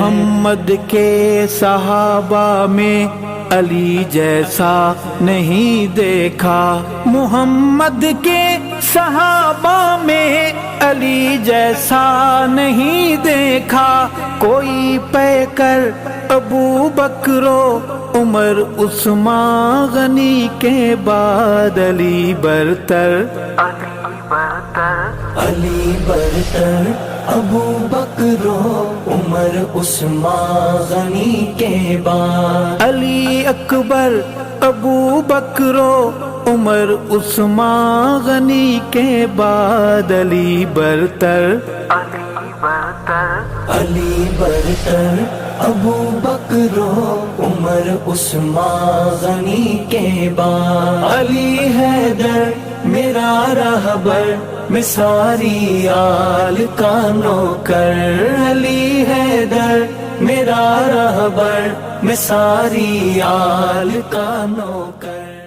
محمد کے صحابہ میں علی جیسا نہیں دیکھا، محمد کے صحابہ میں علی جیسا نہیں دیکھا، کوئی پیکر ابو بکر و عمر عثمان غنی کے بعد علی برتر، علی برتر ابو بکر و عمر عثمان غنی کے بعد، علی اکبر ابو بکر و عمر عثمان غنی کے بعد علی برتر، علی برتر ابو بکر و عمر عثمان غنی کے بعد، علی حیدر میرا رہبر میں ساری آل کا نوکر، علی حیدر میرا رہبر میں ساری آل کا نوکر۔